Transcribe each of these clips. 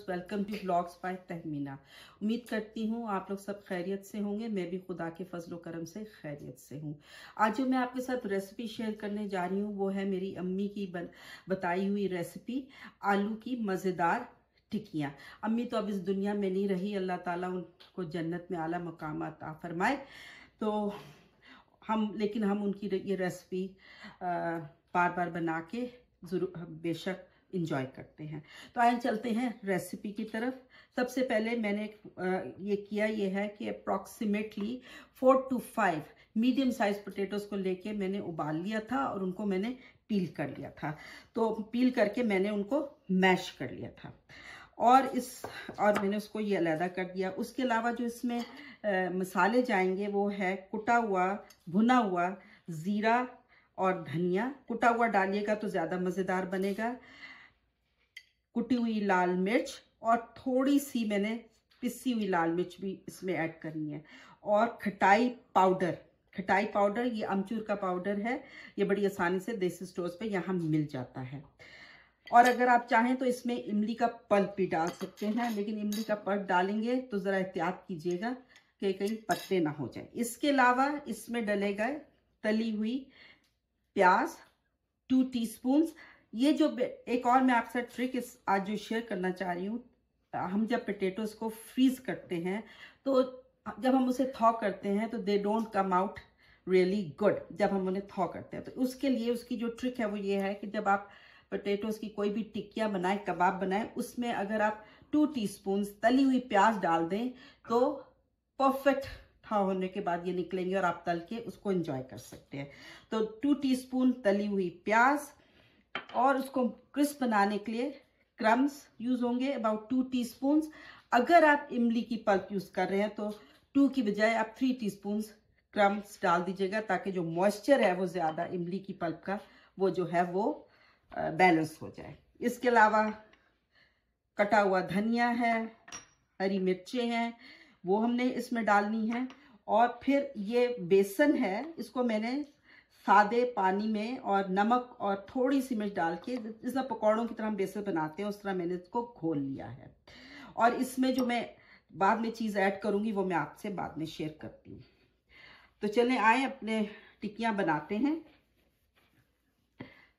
Welcome to blogs by Tahmina. उम्मीद करती हूँ आप लोग सब खैरियत से होंगे। मैं भी खुदा के फजलो करम से खैरियत से हूँ। आज जो मैं आपके साथ रेसिपी शेयर करने जा रही हूँ वो है मेरी अम्मी की बताई हुई रेसिपी आलू की मज़ेदार टिक्कियाँ। अम्मी तो अब इस दुनिया में नहीं रही, अल्लाह ताला उनको जन्नत में आला मकाम अता फरमाए। तो लेकिन हम उनकी ये रेसिपी बार बार बना के ज़रूर बेशक इंजॉय करते हैं। तो आइए चलते हैं रेसिपी की तरफ। सबसे पहले मैंने ये है कि approximately 4 to 5 medium size potatoes को लेके मैंने उबाल लिया था और उनको मैंने पील कर लिया था। तो पील करके मैंने उनको मैश कर लिया था और मैंने उसको ये अलहदा कर दिया। उसके अलावा जो इसमें मसाले जाएंगे वो है कुटा हुआ भुना हुआ ज़ीरा और धनिया। कुटा हुआ डालिएगा तो ज़्यादा मज़ेदार बनेगा। कुटी हुई लाल मिर्च और थोड़ी सी मैंने पिसी हुई लाल मिर्च भी इसमें ऐड करनी है। और खटाई पाउडर ये अमचूर का पाउडर है। ये बड़ी आसानी से देसी स्टोर्स पे यहाँ मिल जाता है। और अगर आप चाहें तो इसमें इमली का पल्प भी डाल सकते हैं, लेकिन इमली का पल्प डालेंगे तो ज़रा एहतियात कीजिएगा कि कहीं पत्ते ना हो जाए। इसके अलावा इसमें डलेगा तली हुई प्याज 2 टीस्पून। ये जो एक और मैं आपसे ट्रिक आज जो शेयर करना चाह रही हूँ, हम जब पोटैटोज को फ्रीज करते हैं तो जब हम उसे थॉ करते हैं तो they don't come out really good जब हम उन्हें थॉ करते हैं। तो उसके लिए उसकी जो ट्रिक है वो ये है कि जब आप पोटैटोज की कोई भी टिक्कियाँ बनाएं, कबाब बनाएं, उसमें अगर आप 2 टीस्पून तली हुई प्याज डाल दें तो परफेक्ट था होने के बाद ये निकलेंगे और आप तल के उसको एंजॉय कर सकते हैं। तो 2 टीस्पून तली हुई प्याज और उसको क्रिस्प बनाने के लिए क्रम्स यूज होंगे अबाउट 2 टीस्पून। अगर आप इमली की पल्प यूज कर रहे हैं तो 2 की बजाय आप 3 टीस्पून क्रम्स डाल दीजिएगा, ताकि जो मॉइस्चर है वो ज्यादा इमली की पल्प का वो जो है वो बैलेंस हो जाए। इसके अलावा कटा हुआ धनिया है, हरी मिर्चें हैं, वो हमने इसमें डालनी है। और फिर ये बेसन है, इसको मैंने सादे पानी में और नमक और थोड़ी सी मिर्च डाल के, जिस तरह पकौड़ों की तरह हम बेसन बनाते हैं उस तरह मैंने इसको घोल लिया है। और इसमें जो मैं बाद में चीज़ ऐड करूँगी वो मैं आपसे बाद में शेयर करती हूँ। तो चलें आए अपने टिक्कियाँ बनाते हैं।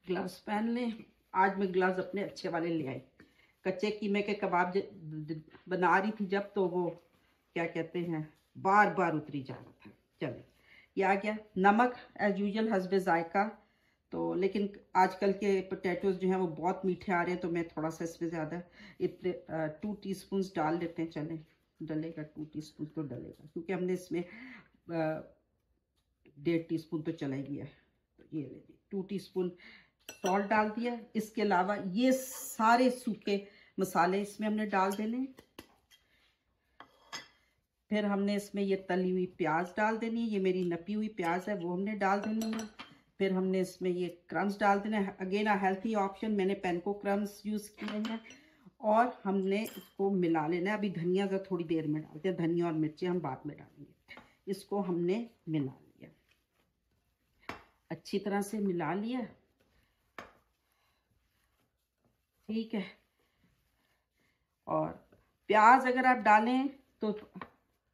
ग्लव्स पहन लें। आज मैं ग्लव्स अपने अच्छे वाले ले आई। कच्चे कीमे के कबाब बना रही थी जब, तो वो क्या कहते हैं बार बार उतरी जा रहा था। चलिए ये आ गया। नमक एज यूजुअल हस्बे जायका। तो लेकिन आजकल के पोटैटोज जो हैं वो बहुत मीठे आ रहे हैं, तो मैं थोड़ा सा इसमें ज़्यादा इतने 2 टीस्पून डाल लेते हैं। चलें डलेगा 2 टीस्पून तो डलेगा, क्योंकि हमने इसमें 1.5 टीस्पून तो चला ही गया। तो ये ले ली 2 टीस्पून सॉल्ट डाल दिया। इसके अलावा ये सारे सूखे मसाले इसमें हमने डाल देने। फिर हमने इसमें ये तली हुई प्याज डाल देनी है। ये मेरी नपी हुई प्याज है, वो हमने डाल देनी है। फिर हमने इसमें ये क्रम्स डाल देना है। अगेन हेल्थी ऑप्शन, मैंने पेनको क्रम्स यूज़ किए हैं। और हमने इसको मिला लेना है। अभी धनिया का थोड़ी देर में डालते हैं, धनिया और मिर्ची हम बाद में डालेंगे। इसको हमने मिला लिया, अच्छी तरह से मिला लिया, ठीक है। और प्याज अगर आप डालें तो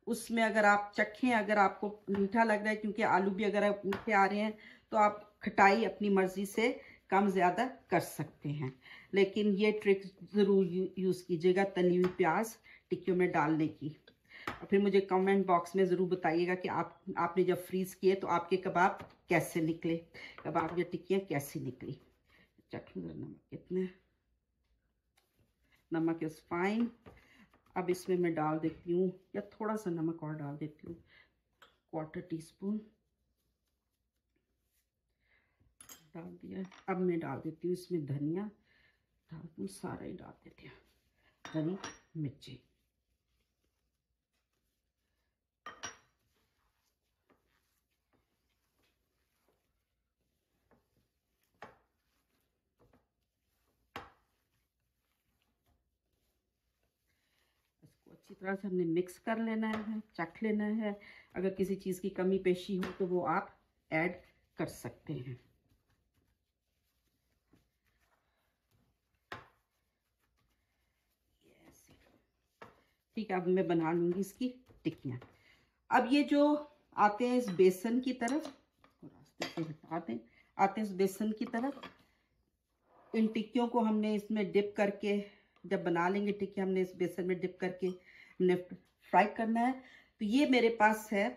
उसमें अगर आप चखें, अगर आपको मीठा लग रहा है, क्योंकि आलू भी अगर आप मीठे आ रहे हैं तो आप खटाई अपनी मर्जी से कम ज़्यादा कर सकते हैं। लेकिन ये ट्रिक ज़रूर यूज़ कीजिएगा तली हुई प्याज टिक्कियों में डालने की। और फिर मुझे कमेंट बॉक्स में ज़रूर बताइएगा कि आपने जब फ्रीज़ किए तो आपके कबाब कैसे निकले, कबाब या टिक्कियाँ कैसी निकली। चखूँ नमक कितना, नमक इज़ फाइन। अब इसमें मैं डाल देती हूँ, या थोड़ा सा नमक और डाल देती हूँ, 1/4 टीस्पून डाल दिया। अब मैं डाल देती हूँ इसमें धनिया, डाल दूँ सारा ही डाल देती हूँ, हरी मिर्ची। अच्छी तरह से हमने मिक्स कर लेना है, चख लेना है। अगर किसी चीज़ की कमी पेशी हो तो वो आप ऐड कर सकते हैं। ठीक है, अब मैं बना लूँगी इसकी टिक्कियाँ। अब ये जो आते हैं इस बेसन की तरफ, रास्ते से हटा दें, आते हैं इस बेसन की तरफ, इन टिक्कियों को हमने इसमें डिप करके, जब बना लेंगे टिक्की हमने इस बेसन में डिप करके हमने फ्राई करना है। तो ये मेरे पास है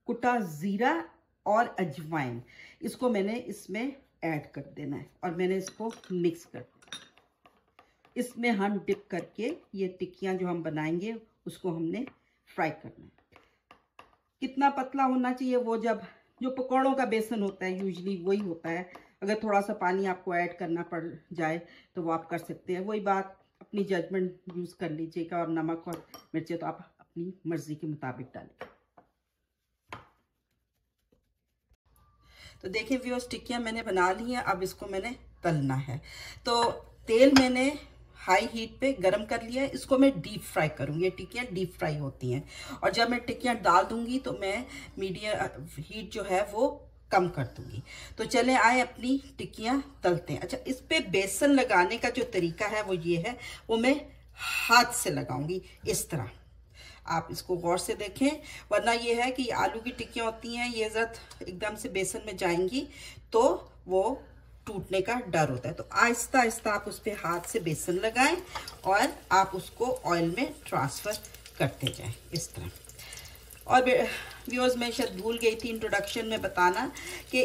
कुटा ज़ीरा और अजवाइन, इसको मैंने इसमें ऐड कर देना है और मैंने इसको मिक्स कर देना। इसमें हम डिप करके ये टिक्कियाँ जो हम बनाएंगे उसको हमने फ्राई करना है। कितना पतला होना चाहिए, वो जब जो पकौड़ों का बेसन होता है यूजली वही होता है। अगर थोड़ा सा पानी आपको ऐड करना पड़ जाए तो वो आप कर सकते हैं, वही बात अपनी जजमेंट यूज़ कर लीजिएगा। और नमक और मिर्ची तो आप अपनी मर्जी के मुताबिक डालें। तो देखिए व्यूअर्स, टिक्कियाँ मैंने बना ली हैं, अब इसको मैंने तलना है। तो तेल मैंने हाई हीट पे गरम कर लिया है, इसको मैं डीप फ्राई करूँगी। ये टिक्कियाँ डीप फ्राई होती हैं और जब मैं टिक्कियाँ डाल दूँगी तो मैं मीडियम हीट जो है वो कम कर दूँगी। तो चले आए अपनी टिक्कियाँ तलते हैं। अच्छा, इस पे बेसन लगाने का जो तरीका है वो ये है, वो मैं हाथ से लगाऊंगी इस तरह। आप इसको गौर से देखें, वरना ये है कि आलू की टिक्कियाँ होती हैं, ये ज़रा एकदम से बेसन में जाएंगी तो वो टूटने का डर होता है। तो आहिस्ता आहिस्ता आप उस पर हाथ से बेसन लगाएं और आप उसको ऑयल में ट्रांसफ़र करते जाएं इस तरह। और व्यूअर्स, मैं शायद भूल गई थी इंट्रोडक्शन में बताना कि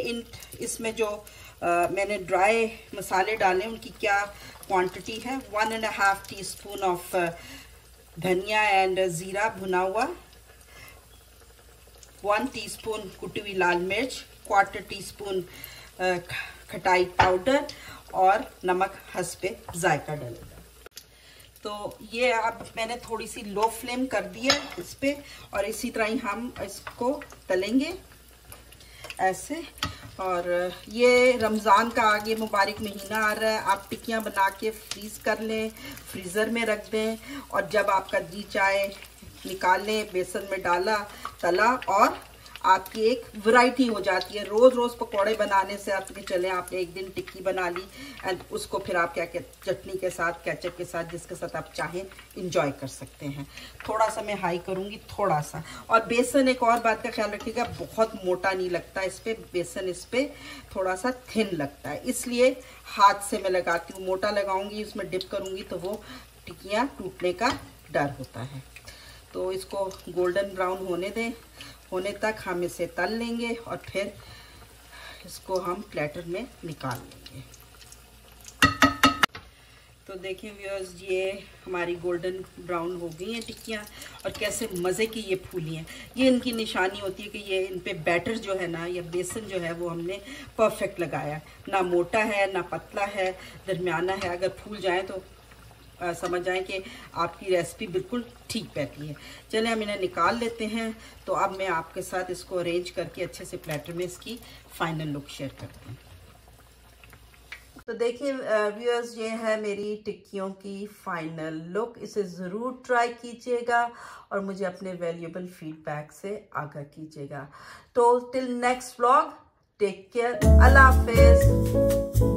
इसमें जो मैंने ड्राई मसाले डाले उनकी क्या क्वांटिटी है। 1.5 टीस्पून ऑफ धनिया एंड ज़ीरा भुना हुआ, 1 टीस्पून कुटी हुई लाल मिर्च, 1/4 टीस्पून खटाई पाउडर और नमक हस्बे जायका डालेगा। तो ये अब मैंने थोड़ी सी लो फ्लेम कर दिया इस पे और इसी तरह ही हम इसको तलेंगे ऐसे। और ये रमज़ान का आगे मुबारक महीना आ रहा है, आप टिक्कियाँ बना के फ्रीज़ कर लें, फ्रीज़र में रख दें और जब आपका जी चाहे निकाल लें, बेसन में डाला, तला और आपकी एक वैरायटी हो जाती है। रोज़ रोज़ पकौड़े बनाने से आपके चले, आपने एक दिन टिक्की बना ली एंड उसको फिर आप क्या चटनी के साथ, केचप के साथ, जिसके साथ आप चाहें इंजॉय कर सकते हैं। थोड़ा सा मैं हाई करूँगी, थोड़ा सा। और बेसन, एक और बात का ख्याल रखिएगा, बहुत मोटा नहीं लगता इस पर बेसन, इस पर थोड़ा सा थिन लगता है, इसलिए हाथ से मैं लगाती हूँ। मोटा लगाऊंगी, उसमें डिप करूँगी तो वो टिक्कियाँ टूटने का डर होता है। तो इसको गोल्डन ब्राउन होने दें, होने तक हम इसे तल लेंगे और फिर इसको हम प्लेटर में निकाल लेंगे। तो देखिए व्यूअर्स, ये हमारी गोल्डन ब्राउन हो गई हैं टिक्कियाँ और कैसे मज़े की ये फूली हैं। ये इनकी निशानी होती है कि ये इन पे बैटर जो है ना, या बेसन जो है वो हमने परफेक्ट लगाया, ना मोटा है ना पतला है, दरमियाना है। अगर फूल जाए तो समझ जाएं कि आपकी रेसिपी बिल्कुल ठीक बैठी है। चलें हम इन्हें निकाल लेते हैं। तो अब मैं आपके साथ इसको अरेंज करके अच्छे से प्लेटर में इसकी फाइनल लुक शेयर करती हूँ। तो देखिए व्यूअर्स, ये है मेरी टिक्कियों की फाइनल लुक। इसे ज़रूर ट्राई कीजिएगा और मुझे अपने वैल्यूएबल फीडबैक से आगाह कीजिएगा। तो till next vlog, take care, अल्लाह हाफिज़।